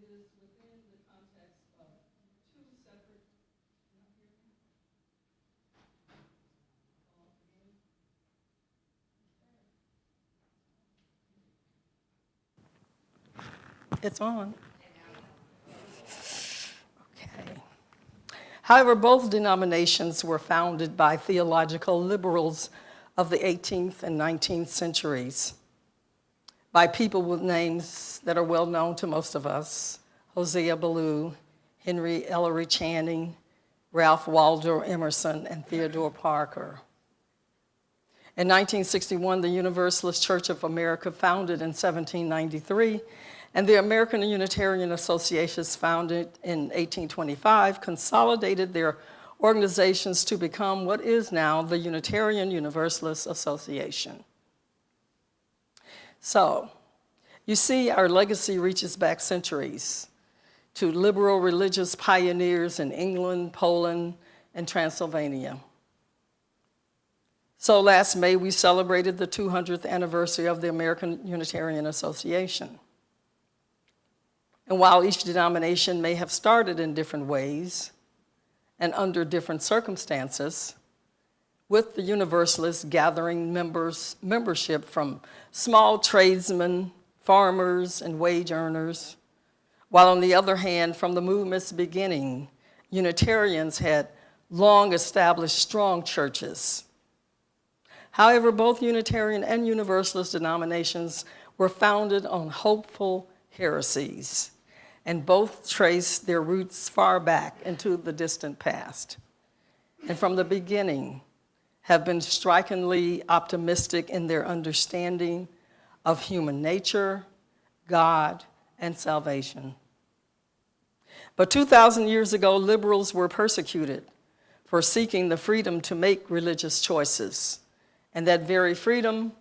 is within the context of two separate, not here, it's on. Okay. However, both denominations were founded by theological liberals of the 18th and 19th centuries, by people with names that are well known to most of us: Hosea Ballou, Henry Ellery Channing, Ralph Waldo Emerson, and Theodore Parker. In 1961, the Universalist Church of America, founded in 1793, and the American Unitarian Associations, founded in 1825, consolidated their organizations to become what is now the Unitarian Universalist Association. So, you see, our legacy reaches back centuries to liberal religious pioneers in England, Poland, and Transylvania. So last May, we celebrated the 200th anniversary of the American Unitarian Association. And while each denomination may have started in different ways and under different circumstances, with the Universalists gathering membership from small tradesmen, farmers, and wage earners, while on the other hand, from the movement's beginning, Unitarians had long established strong churches. However, both Unitarian and Universalist denominations were founded on hopeful heresies, and both trace their roots far back into the distant past, and from the beginning have been strikingly optimistic in their understanding of human nature, God, and salvation. But 2,000 years ago, liberals were persecuted for seeking the freedom to make religious choices, and that very freedom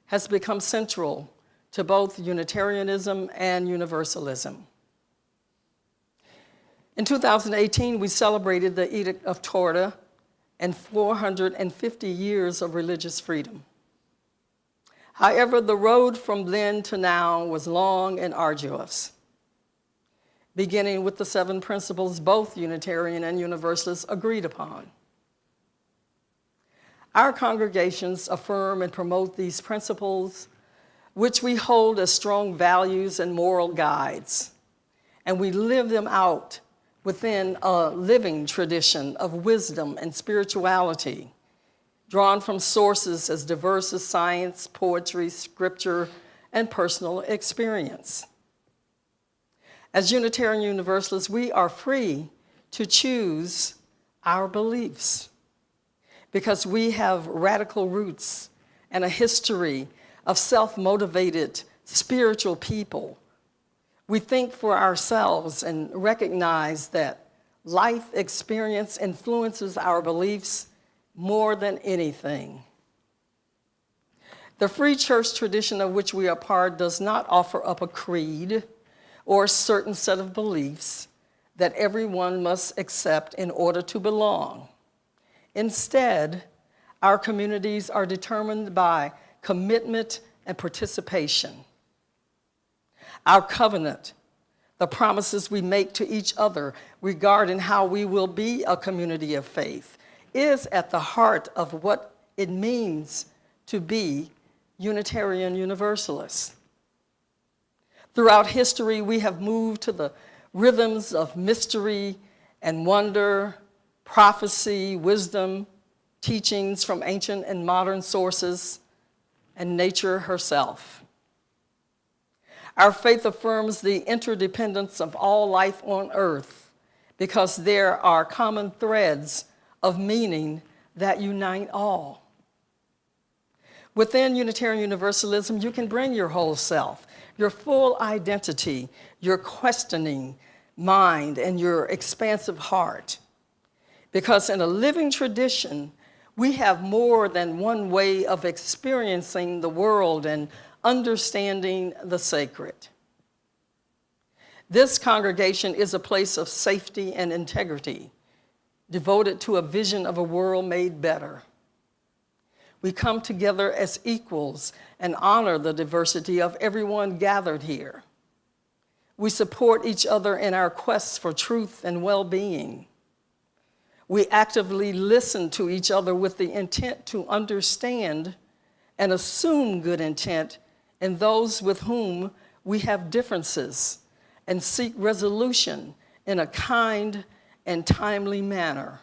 has become central to both Unitarianism and Universalism. In 2018, we celebrated the Edict of Torah and 450 years of religious freedom. However, the road from then to now was long and arduous, beginning with the 7 principles both Unitarian and Universalists agreed upon. Our congregations affirm and promote these principles, which we hold as strong values and moral guides, and we live them out within a living tradition of wisdom and spirituality, drawn from sources as diverse as science, poetry, scripture, and personal experience. As Unitarian Universalists, we are free to choose our beliefs because we have radical roots and a history of self-motivated spiritual people. We think for ourselves and recognize that life experience influences our beliefs more than anything. The free church tradition of which we are part does not offer up a creed or a certain set of beliefs that everyone must accept in order to belong. Instead, our communities are determined by commitment and participation. Our covenant, the promises we make to each other regarding how we will be a community of faith, is at the heart of what it means to be Unitarian Universalists. Throughout history, we have moved to the rhythms of mystery and wonder, prophecy, wisdom, teachings from ancient and modern sources, and nature herself. Our faith affirms the interdependence of all life on earth because there are common threads of meaning that unite all. Within Unitarian Universalism, you can bring your whole self, your full identity, your questioning mind, and your expansive heart. Because in a living tradition, we have more than one way of experiencing the world and understanding the sacred. This congregation is a place of safety and integrity, devoted to a vision of a world made better. We come together as equals and honor the diversity of everyone gathered here. We support each other in our quests for truth and well-being. We actively listen to each other with the intent to understand and assume good intent in those with whom we have differences and seek resolution in a kind and timely manner.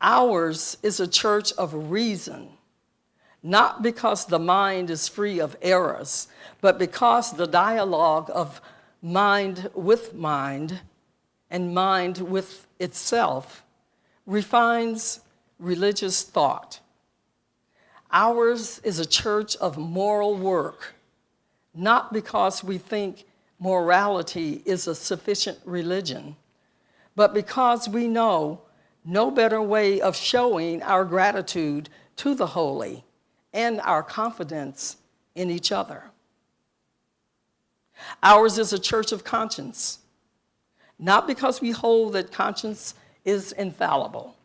Ours is a church of reason, not because the mind is free of errors, but because the dialogue of mind with mind and mind with itself refines religious thought. Ours is a church of moral work, not because we think morality is a sufficient religion, but because we know no better way of showing our gratitude to the holy and our confidence in each other. Ours is a church of conscience, not because we hold that conscience is infallible,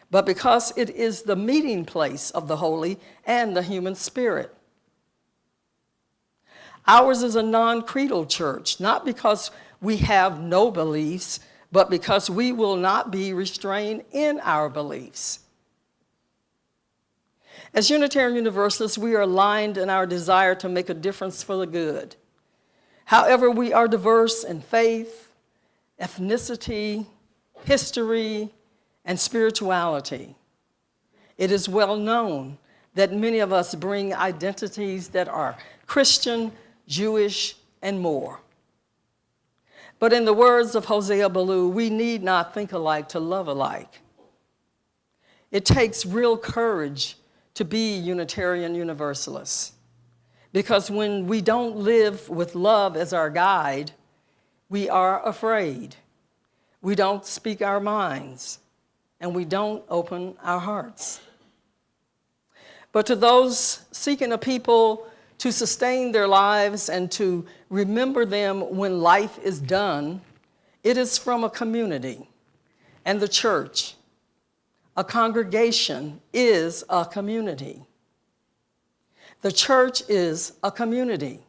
but because it is the meeting place of the holy and the human spirit. Ours is a non-creedal church, not because we have no beliefs, but because we will not be restrained in our beliefs. As Unitarian Universalists, we are aligned in our desire to make a difference for the good. However, we are diverse in faith, ethnicity, history, and spirituality. It is well known that many of us bring identities that are Christian, Jewish, and more. But in the words of Hosea Ballou, we need not think alike to love alike. It takes real courage to be Unitarian Universalists, because when we don't live with love as our guide, we are afraid. We don't speak our minds, and we don't open our hearts. But to those seeking a people to sustain their lives and to remember them when life is done, it is from a community and the church. A congregation is a community. The church is a community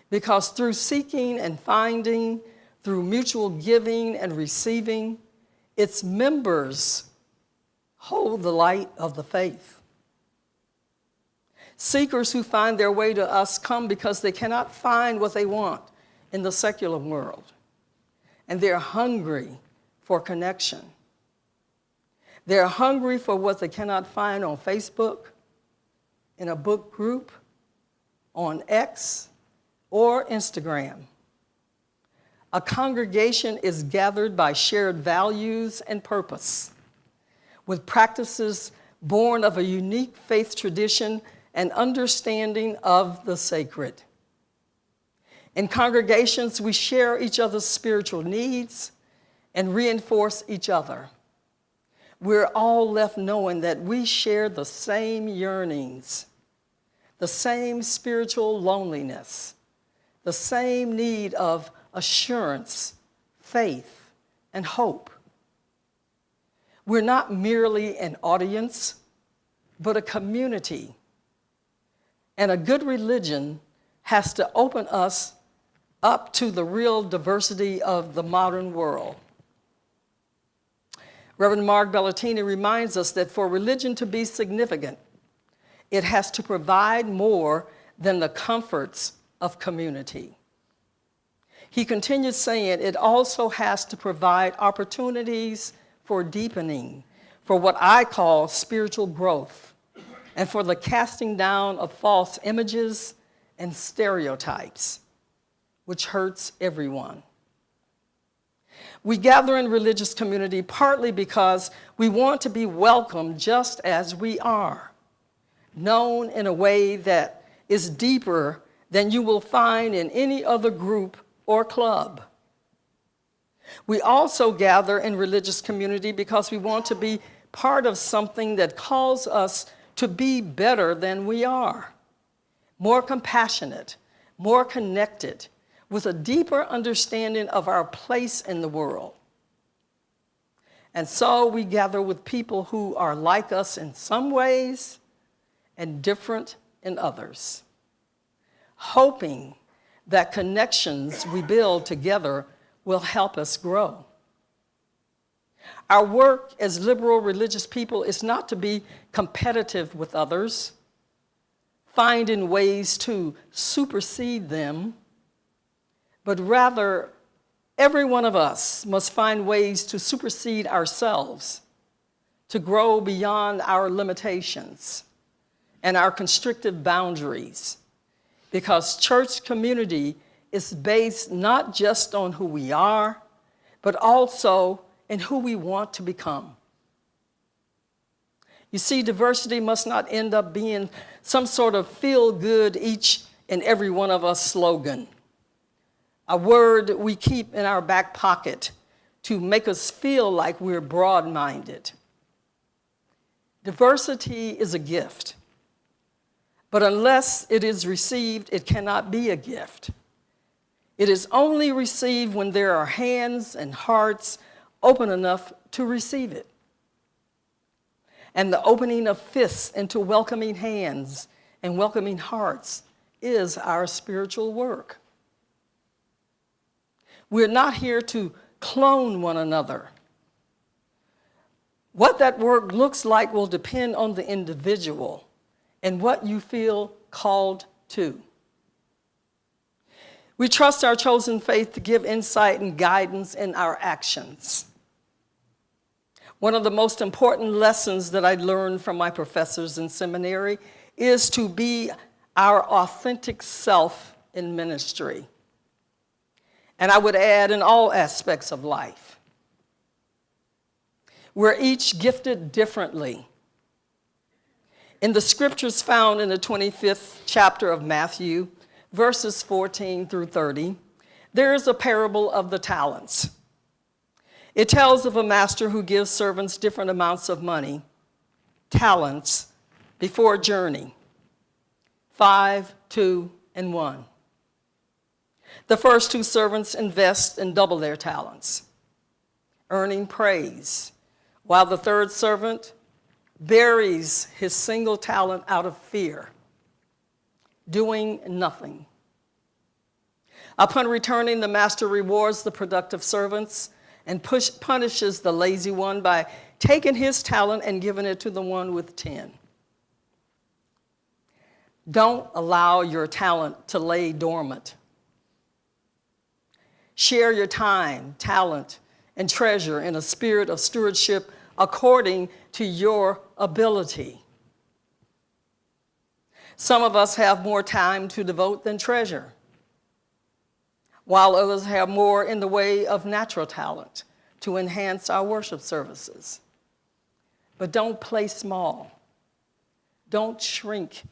because through seeking and finding, through mutual giving and receiving, its members hold the light of the faith. Seekers who find their way to us come because they cannot find what they want in the secular world, and they're hungry for connection. They're hungry for what they cannot find on Facebook, in a book group, on X, or Instagram. A congregation is gathered by shared values and purpose, with practices born of a unique faith tradition and understanding of the sacred. In congregations, we share each other's spiritual needs and reinforce each other. We're all left knowing that we share the same yearnings, the same spiritual loneliness, the same need of assurance, faith, and hope. We're not merely an audience, but a community. And a good religion has to open us up to the real diversity of the modern world. Reverend Mark Bellatini reminds us that for religion to be significant, it has to provide more than the comforts of community. He continues saying it also has to provide opportunities for deepening, for what I call spiritual growth, and for the casting down of false images and stereotypes, which hurts everyone. We gather in religious community partly because we want to be welcomed just as we are, known in a way that is deeper than you will find in any other group or club. We also gather in religious community because we want to be part of something that calls us to be better than we are, more compassionate, more connected, with a deeper understanding of our place in the world. And so we gather with people who are like us in some ways and different in others, hoping that connections we build together will help us grow. Our work as liberal religious people is not to be competitive with others, finding ways to supersede them, but rather every one of us must find ways to supersede ourselves, to grow beyond our limitations and our constrictive boundaries, because church community is based not just on who we are, but also in who we want to become. You see, diversity must not end up being some sort of feel-good each and every one of us slogan, a word we keep in our back pocket to make us feel like we're broad-minded. Diversity is a gift, but unless it is received, it cannot be a gift. It is only received when there are hands and hearts open enough to receive it. And the opening of fists into welcoming hands and welcoming hearts is our spiritual work. We're not here to clone one another. What that work looks like will depend on the individual and what you feel called to. We trust our chosen faith to give insight and guidance in our actions. One of the most important lessons that I learned from my professors in seminary is to be our authentic self in ministry. And I would add, in all aspects of life. We're each gifted differently. In the scriptures found in the 25th chapter of Matthew, verses 14 through 30, there is a parable of the talents. It tells of a master who gives servants different amounts of money, talents, before a journey, 5, 2, and 1. The first 2 servants invest and double their talents, earning praise, while the third servant buries his single talent out of fear, doing nothing. Upon returning, the master rewards the productive servants and punishes the lazy one by taking his talent and giving it to the one with 10. Don't allow your talent to lay dormant. Share your time, talent, and treasure in a spirit of stewardship according to your ability. Some of us have more time to devote than treasure, while others have more in the way of natural talent to enhance our worship services. But don't play small. Don't shrink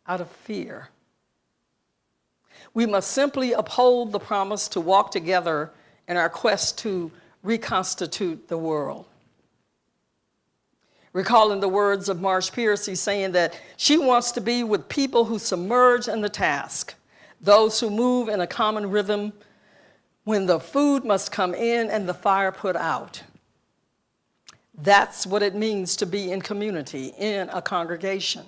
out of fear. We must simply uphold the promise to walk together in our quest to reconstitute the world. Recalling the words of Marsh Piercy saying that she wants to be with people who submerge in the task, those who move in a common rhythm when the food must come in and the fire put out. That's what it means to be in community, in a congregation.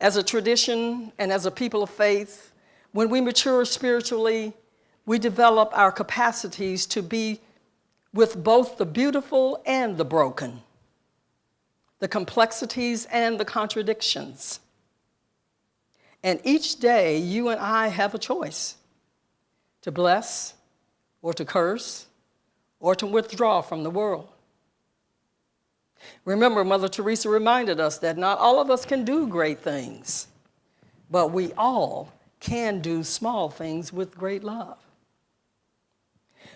As a tradition and as a people of faith, when we mature spiritually, we develop our capacities to be with both the beautiful and the broken, the complexities and the contradictions. And each day, you and I have a choice to bless or to curse or to withdraw from the world. Remember, Mother Teresa reminded us that not all of us can do great things, but we all can do small things with great love.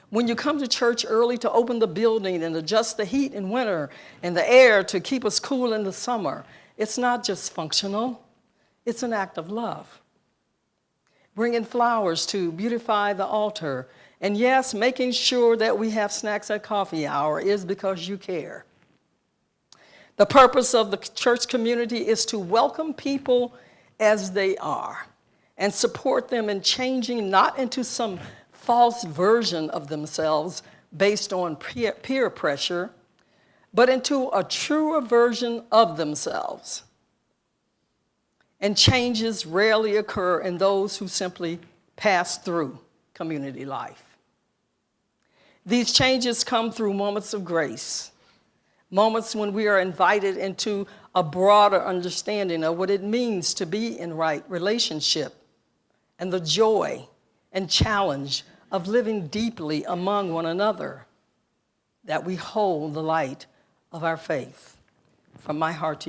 When you come to church early to open the building and adjust the heat in winter and the air to keep us cool in the summer, it's not just functional, it's an act of love. Bringing flowers to beautify the altar, and yes, making sure that we have snacks at coffee hour is because you care. The purpose of the church community is to welcome people as they are and support them in changing not into some false version of themselves based on peer pressure, but into a truer version of themselves. And changes rarely occur in those who simply pass through community life. These changes come through moments of grace, moments when we are invited into a broader understanding of what it means to be in right relationship, and the joy and challenge of living deeply among one another, that we hold the light of our faith. From my heart to you.